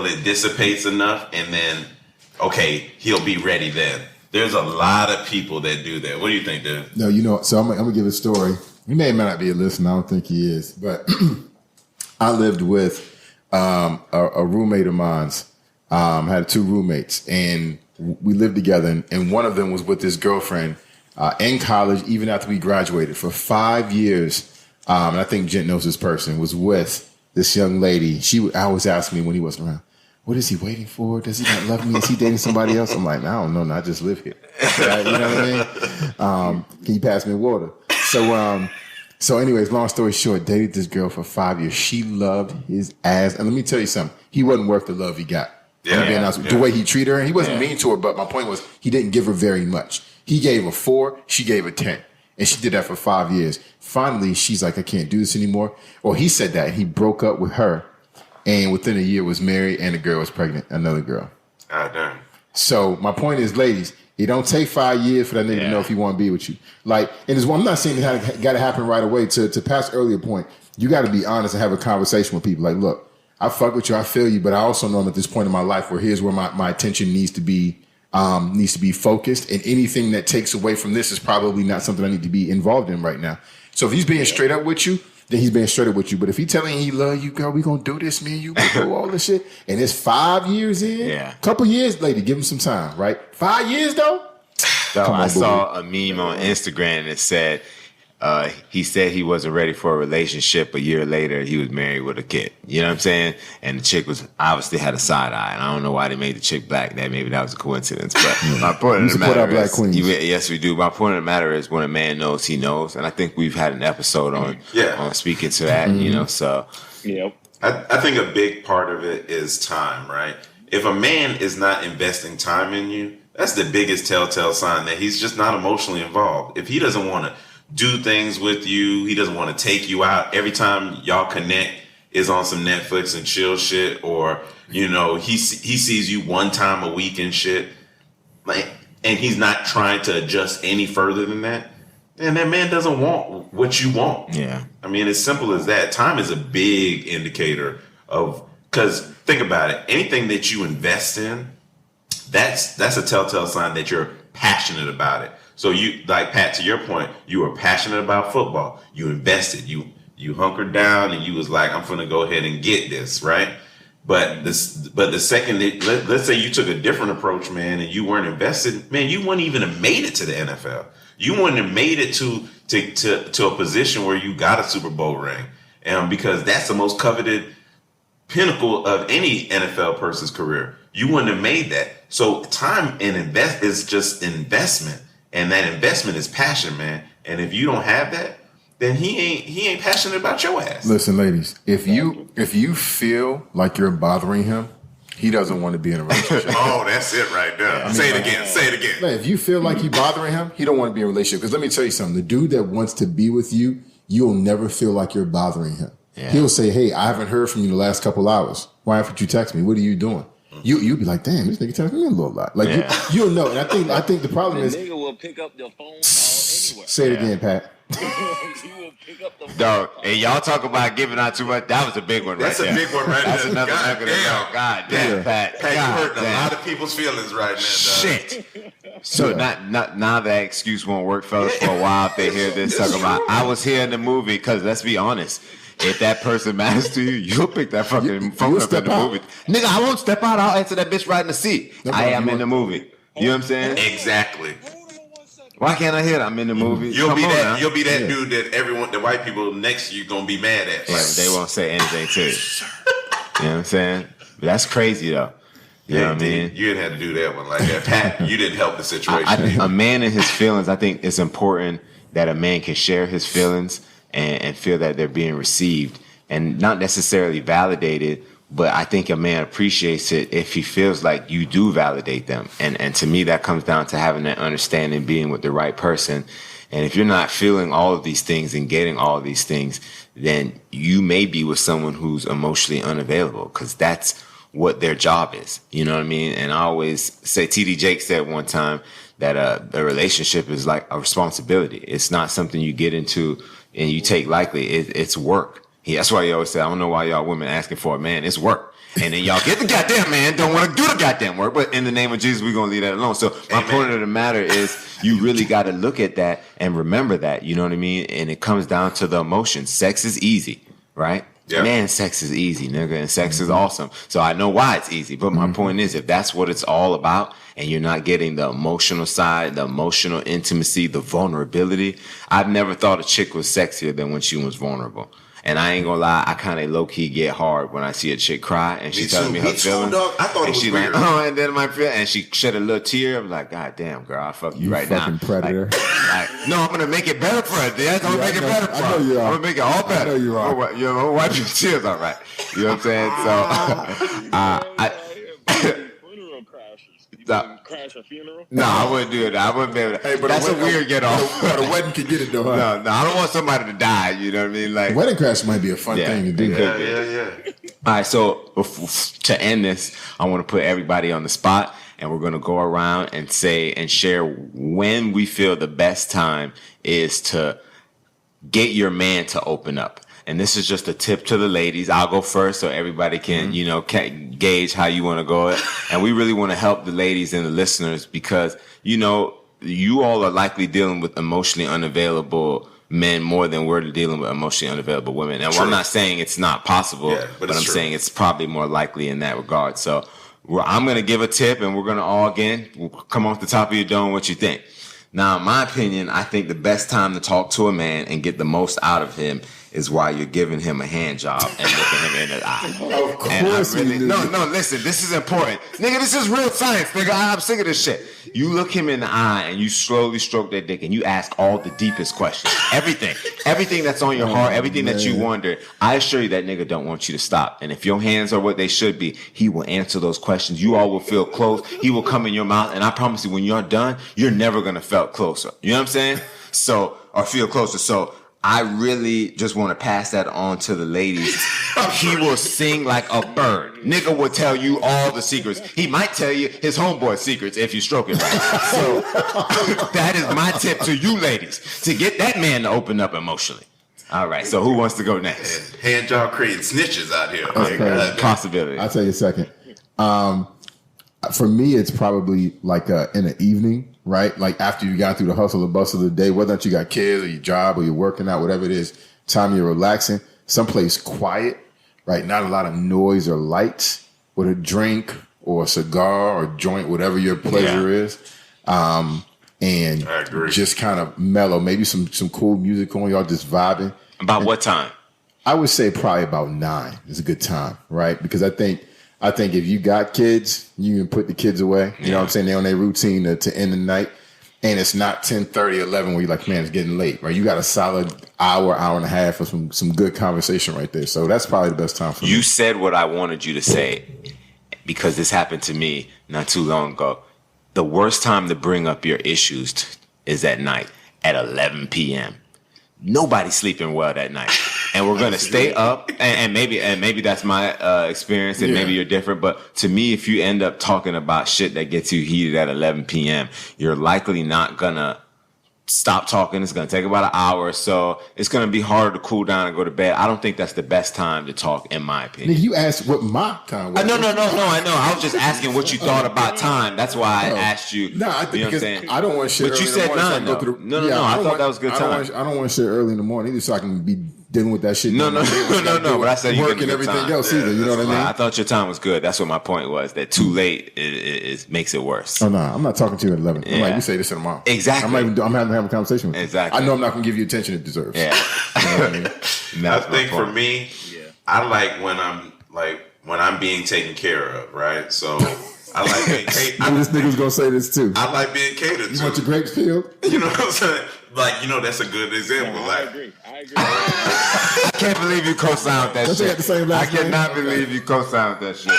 it dissipates enough, and then, he'll be ready then. There's a lot of people that do that. What do you think, dude? No, so I'm going to give a story. He may not be a listener. I don't think he is. But I lived with a roommate of mine's. Had two roommates, and we lived together, and one of them was with his girlfriend in college, even after we graduated, for 5 years. And I think Gent knows this person, was with this young lady. She would always ask me when he wasn't around, what is he waiting for? Does he not love me? Is he dating somebody else? I'm like, I don't know. I just live here. Right? You know what I mean? Can you pass me water? So anyways, long story short, dated this girl for 5 years. She loved his ass. And let me tell you something. He wasn't worth the love he got. The way he treated her. He wasn't mean to her, but my point was he didn't give her very much. He gave her 4. She gave her 10. And she did that for 5 years. Finally, she's like, I can't do this anymore. Or he said that. And he broke up with her. And within a year was married and the girl was pregnant. Another girl. Ah, damn. So my point is, ladies, it don't take 5 years for that nigga to know if he want to be with you. Like, and I'm not saying it got to happen right away. To Pat's earlier point, you got to be honest and have a conversation with people. Like, look, I fuck with you, I feel you, but I also know I'm at this point in my life where here's where my attention needs to be focused, and anything that takes away from this is probably not something I need to be involved in right now. So if he's being straight up with you, then he's being straight up with you. But if he's telling you he love you, girl, we gonna do this, me and you, we do all this shit, and it's 5 years in, couple years later, give him some time, right? 5 years though. I saw a meme on Instagram that said he said he wasn't ready for a relationship. A year later, he was married with a kid. You know what I'm saying? And the chick was obviously had a side eye. And I don't know why they made the chick black. Maybe that was a coincidence. But my point of the matter is, yes, we do. My point of the matter is, when a man knows, he knows. And I think we've had an episode on speaking to that. You know, so I think a big part of it is time, right? If a man is not investing time in you, that's the biggest telltale sign that he's just not emotionally involved. If he doesn't want to do things with you, he doesn't want to take you out. Every time y'all connect is on some Netflix and chill shit, or you know he sees you one time a week and shit, like, and he's not trying to adjust any further than that. And that man doesn't want what you want. Yeah, I mean, as simple as that. Time is a big indicator of, because think about it. Anything that you invest in, that's a telltale sign that you're passionate about it. So you, like Pat, to your point, you were passionate about football. You invested. You hunkered down and you was like, I'm gonna go ahead and get this, right? But the second that, let's say you took a different approach, man, and you weren't invested, man, you wouldn't even have made it to the NFL. You wouldn't have made it to a position where you got a Super Bowl ring, because that's the most coveted pinnacle of any NFL person's career. You wouldn't have made that. So time and invest is just investment. And that investment is passion, man. And if you don't have that, then he ain't passionate about your ass. Listen, ladies, if you feel like you're bothering him, he doesn't want to be in a relationship. Oh, that's it right there. Say it again. Man, if you feel like you bothering him, he don't want to be in a relationship. Because let me tell you something. The dude that wants to be with you, you'll never feel like you're bothering him. Yeah. He'll say, hey, I haven't heard from you the last couple hours. Why haven't you text me? What are you doing? You'll be like, damn, this nigga tells me a little lot. Like you'll know. And I think the problem is, nigga will pick up the phone call anywhere. Say it again, Pat. He will pick up the phone dog, and y'all talk about giving out too much. That was a big one, right? That's a big one, right? That's another nugget. God damn, Pat. Pat, you hurting a lot of people's feelings right now, dog. Shit. So not now that excuse won't work, fellas. For a while, if they hear this talking about, I was here in the movie, because let's be honest. If that person matters to you, you'll pick that fucking phone up in the movie. Nigga, I won't step out. I'll answer that bitch right in the seat. I am in the movie. You know what I'm saying? Exactly. Why can't I hear it? I'm in the movie. You'll be that dude that the white people next to you gonna be mad at. Yeah, they won't say anything to you. You know what I'm saying? But that's crazy though. You know what I mean? You didn't have to do that one like that. Pat, you didn't help the situation. A man and his feelings, I think it's important that a man can share his feelings and feel that they're being received and not necessarily validated, but I think a man appreciates it if he feels like you do validate them. And to me, that comes down to having that understanding, being with the right person. And if you're not feeling all of these things and getting all of these things, then you may be with someone who's emotionally unavailable, because that's what their job is. You know what I mean? And I always say, TD Jake said one time that a relationship is like a responsibility. It's not something you get into and you take lightly. It's work. That's why he always say, I don't know why y'all women asking for it, man. It's work. And then y'all get the goddamn man, don't want to do the goddamn work. But in the name of Jesus, we're going to leave that alone. So my point of the matter is, you really got to look at that and remember that. You know what I mean? And it comes down to the emotion. Sex is easy, right? Yeah. Man, sex is easy, nigga. And sex is awesome. So I know why it's easy. But my point is, if that's what it's all about, and you're not getting the emotional side, the emotional intimacy, the vulnerability. I've never thought a chick was sexier than when she was vulnerable. And I ain't gonna lie, I kind of low-key get hard when I see a chick cry and she's telling me her feelings. I thought it was weird. Like, and then and she shed a little tear. I'm like, God damn, girl, I'll fuck you right now. You fucking predator. No, I'm gonna make it better for her. I'm gonna make it better for her. I know you are. I'm gonna make it all better. I know you are. You know, wipe your tears all right. You know what I'm saying? So, Crash a funeral? No, I wouldn't do it. I wouldn't be able to. Hey, but that's a weird get off. But a wedding could get it though. Huh? No, I don't want somebody to die. You know what I mean? Like wedding crash might be a fun thing to do. Yeah. All right, so to end this, I want to put everybody on the spot, and we're going to go around and say and share when we feel the best time is to get your man to open up. And this is just a tip to the ladies. I'll go first so everybody can, gauge how you want to go. And we really want to help the ladies and the listeners because, you all are likely dealing with emotionally unavailable men more than we're dealing with emotionally unavailable women. And I'm not saying it's not possible, but I'm saying it's probably more likely in that regard. So I'm going to give a tip and we're going to all, we'll come off the top of your dome what you think. Now, in my opinion, I think the best time to talk to a man and get the most out of him is while you're giving him a hand job and looking him in the eye. Of course No, listen, this is important. Nigga, this is real science, nigga. I'm sick of this shit. You look him in the eye and you slowly stroke that dick and you ask all the deepest questions. Everything that's on your heart, everything that you wonder. I assure you that nigga don't want you to stop. And if your hands are what they should be, he will answer those questions. You all will feel close. He will come in your mouth. And I promise you, when you're done, you're never going to feel closer. You know what I'm saying? Or feel closer. So I really just want to pass that on to the ladies. He will sing like a bird. Nigga will tell you all the secrets. He might tell you his homeboy's secrets if you stroke it right. So that is my tip to you ladies, to get that man to open up emotionally. All right, so who wants to go next? Hand job creating snitches out here. Okay. Possibility. I'll tell you a second. For me, it's probably like in the evening. Right? Like after you got through the hustle and bustle of the day, whether or not you got kids or your job or you're working out, whatever it is, time you're relaxing, someplace quiet, right? Not a lot of noise or lights, with a drink or a cigar or joint, whatever your pleasure is. And just kind of mellow, maybe some cool music on, y'all just vibing. About what time? I would say probably about 9 is a good time, right? Because I think if you got kids, you can put the kids away. You know what I'm saying? They're on their routine to end the night. And it's not 10:30, 11 where you're like, man, it's getting late, right? You got a solid hour and a half of some good conversation right there. So that's probably the best time for me. You said what I wanted you to say because this happened to me not too long ago. The worst time to bring up your issues is at night at 11 p.m. Nobody's sleeping well that night. And we're going to stay up, and maybe that's my experience, and maybe you're different. But to me, if you end up talking about shit that gets you heated at 11 p.m., you're likely not going to stop talking. It's going to take about an hour or so. It's going to be harder to cool down and go to bed. I don't think that's the best time to talk, in my opinion. Nigga, you asked what my time was. No, I know. I was just asking what you thought about time. That's why I asked you. No, I think because I don't want shit. But you said 9. No. I thought that was a good time. I don't want shit early in the morning either, so I can be dealing with that shit. No. But I said you work and everything else either. You know what I mean? I thought your time was good. That's what my point was. That too late it makes it worse. Oh no, I'm not talking to you at 11. I'm like, we say this tomorrow. Exactly. I'm having a conversation with you. Exactly. I know I'm not going to give you attention it deserves. Yeah. You know what I mean? I think for me, I like when I'm being taken care of, right? So I like being catered. This nigga's gonna say this too. I like being catered to. You want your grapes peeled? You know what I'm saying? Like, that's a good example. I agree. I can't believe you co-signed that shit. The same last I cannot believe you co-signed that shit.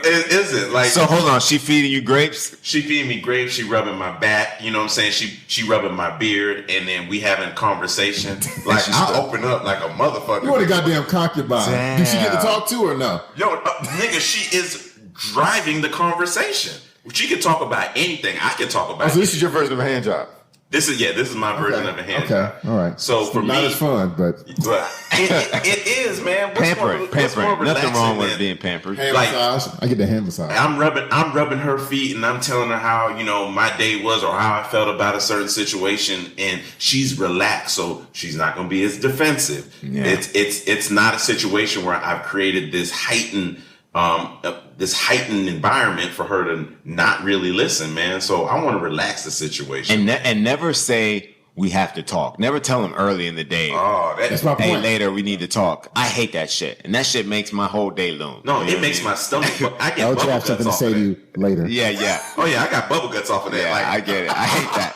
Is it like? So hold on, she feeding you grapes? She feeding me grapes. She rubbing my back. You know what I'm saying? She rubbing my beard, and then we having conversation. Like I open up like a motherfucker. You want a goddamn concubine? Damn. Do she get to talk to or no? Yo, nigga, she is driving the conversation. She can talk about anything. I can talk about. So this is your version of a hand job. This is my version of a hand job. All right. So for not me, as fun, but it is, man. Pampering. Nothing wrong with being pampered. Hand massage. I get the hand massage. I'm rubbing her feet, and I'm telling her how my day was or how I felt about a certain situation, and she's relaxed, so she's not going to be as defensive. Yeah. It's not a situation where I've created this heightened this heightened environment for her to not really listen, man. So I want to relax the situation. And never say we have to talk. Never tell them early in the day. Oh, that's my point. Hey, later we need to talk. I hate that shit. And that shit makes my whole day long. No, it makes my stomach. I get bubble guts something to say to you later. Yeah. Oh, yeah, I got bubble guts off of that. Yeah, like, I get it. I hate that.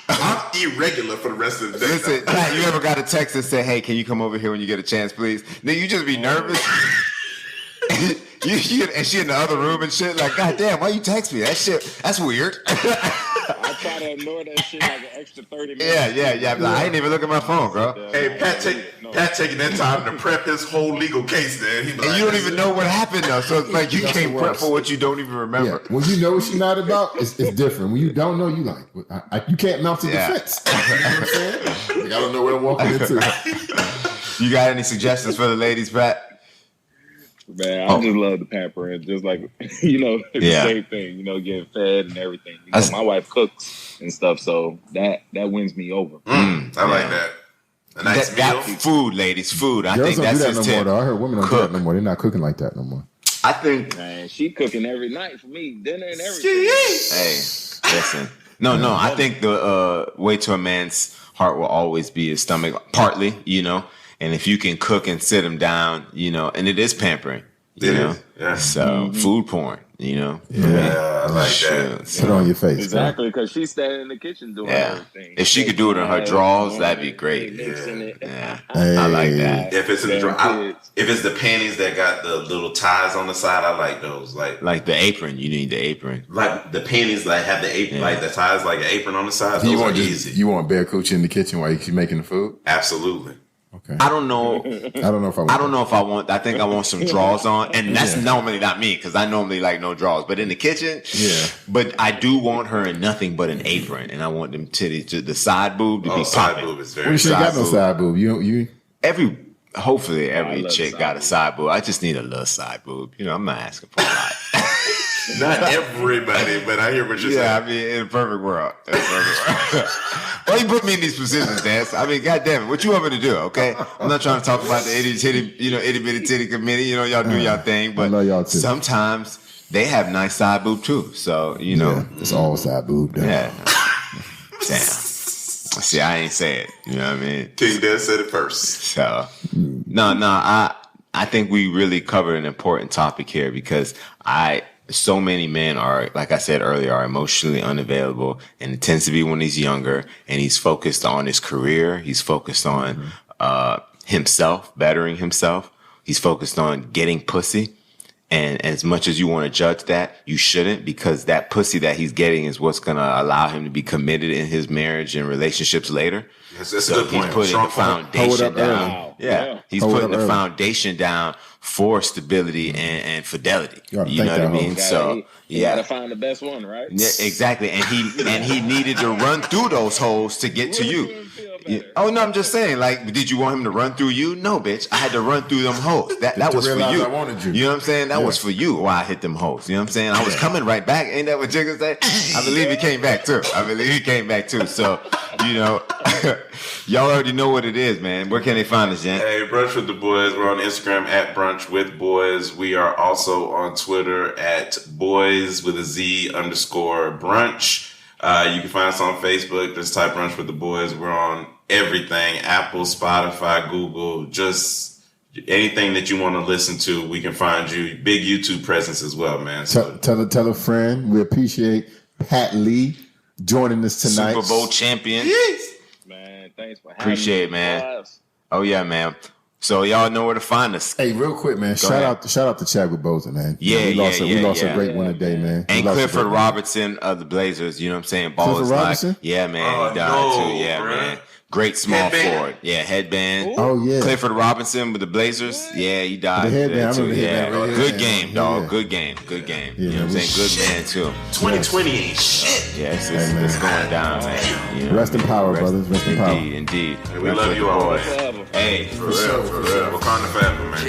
I'm irregular for the rest of the day. Listen, Pat, you ever got a text that say, hey, can you come over here when you get a chance, please? Then you just be nervous. and she in the other room and shit. Like, God damn, why you text me? That shit, that's weird. I try to ignore that shit like an extra 30 minutes. Yeah. Like, I ain't even look at my phone, bro. Hey, Pat taking that time to prep his whole legal case, man. And like, you don't even know what happened, though. So it's like you can't prep for what you don't even remember. Yeah. When you know what she's not about, it's different. When you don't know, you like, you can't mount to defense. You know what I'm saying? Like, I don't know what I'm walking into. You got any suggestions for the ladies, Pat? Man, I just love the pampering. Just like, the same thing, getting fed and everything. My wife cooks and stuff, so that wins me over. I like that. A nice meal. That food, ladies, food. I Girls think that's don't do that his no tip. more, though. I heard women don't do that no more. They're not cooking like that no more. I think. Man, she cooking every night for me, dinner and everything. Hey, listen. No. I think the way to a man's heart will always be his stomach, partly, And if you can cook and sit him down, and it is pampering, you know. Yeah. So food porn, Yeah, I like that. Put it on your face. Exactly, because she's standing in the kitchen doing everything. If she could do it in her drawers, that'd be great. Yeah. I like that. If it's in the if it's the panties that got the little ties on the side, I like those. Like the apron, you need the apron. Like the panties that have the apron, like the ties, like an apron on the side. So those are easy. You want bare coochie in the kitchen while you keep making the food? Absolutely. Okay. I don't know. I don't know if I want. I think I want some drawers on, and that's normally not me because I normally like no drawers. But in the kitchen, But I do want her in nothing but an apron, and I want them titties, the side boob to be side popping. boob is very. Well, she ain't got no side boob. You. Hopefully every chick got a side boob. I just need a little side boob. I'm not asking for a lot. Not everybody, but I hear what you're saying. Yeah, I mean, in a perfect world. Why you put me in these positions, Dan? I mean, goddamn it, what you want me to do? Okay, I'm not trying to talk about the itty bitty titty committee. Y'all do y'all thing, but sometimes they have nice side boob too. So it's all side boob. Yeah. Damn. See, I ain't say it. You know what I mean? King Dad said it first. So I think we really covered an important topic here because so many men are, like I said earlier, are emotionally unavailable, and it tends to be when he's younger and he's focused on his career. He's focused on himself, bettering himself. He's focused on getting pussy. And as much as you want to judge that, you shouldn't, because that pussy that he's getting is what's going to allow him to be committed in his marriage and relationships later. That's a good point. He's putting the foundation down. Wow. Yeah. He's putting the foundation down for stability and fidelity. You know what I mean? So you gotta find the best one, right? Yeah, exactly. And he needed to run through those holes to get to you. Oh no, I'm just saying. Like, did you want him to run through you? No, bitch. I had to run through them holes. That was for you. I wanted you. You know what I'm saying? That was for you. Why I hit them holes. You know what I'm saying? I was coming right back. Ain't that what Jigga say? I believe he came back too. So y'all already know what it is, man. Where can they find us, Gent? Hey, Brunch with the Boys. We're on Instagram at Brunch with Boys. We are also on Twitter at Boyz with a Z_brunch. You can find us on Facebook. Just type Brunch with the Boys. We're on everything: Apple, Spotify, Google. Just anything that you want to listen to, we can find you. Big YouTube presence as well, man. So tell a friend. We appreciate Pat Lee joining us tonight. Super Bowl champion. Man, thanks for having me. Appreciate it, man. Oh yeah, man. So y'all know where to find us. Hey, real quick, man. Shout out to Chadwick Boseman, man. Yeah, we lost a great one today, man. And Clifford Robertson of the Blazers. You know what I'm saying? Clifford Robertson? Yeah, man. He died too. Yeah, man. Great small forward. Yeah, headband. Oh, yeah. Clifford Robinson with the Blazers. Yeah, he died. The headband, too. I remember the headband. Good game, dog. Yeah. Good game. You know what I'm saying? Good man, too. 2020 ain't shit. Yeah, it's going down, man. You know? Rest in power, brothers. Rest in power. Indeed. We love you all, man. Hey, for real. Wakanda forever, man.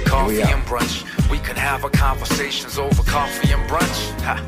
Coffee and brunch. We could have our conversations over coffee and brunch. Ha.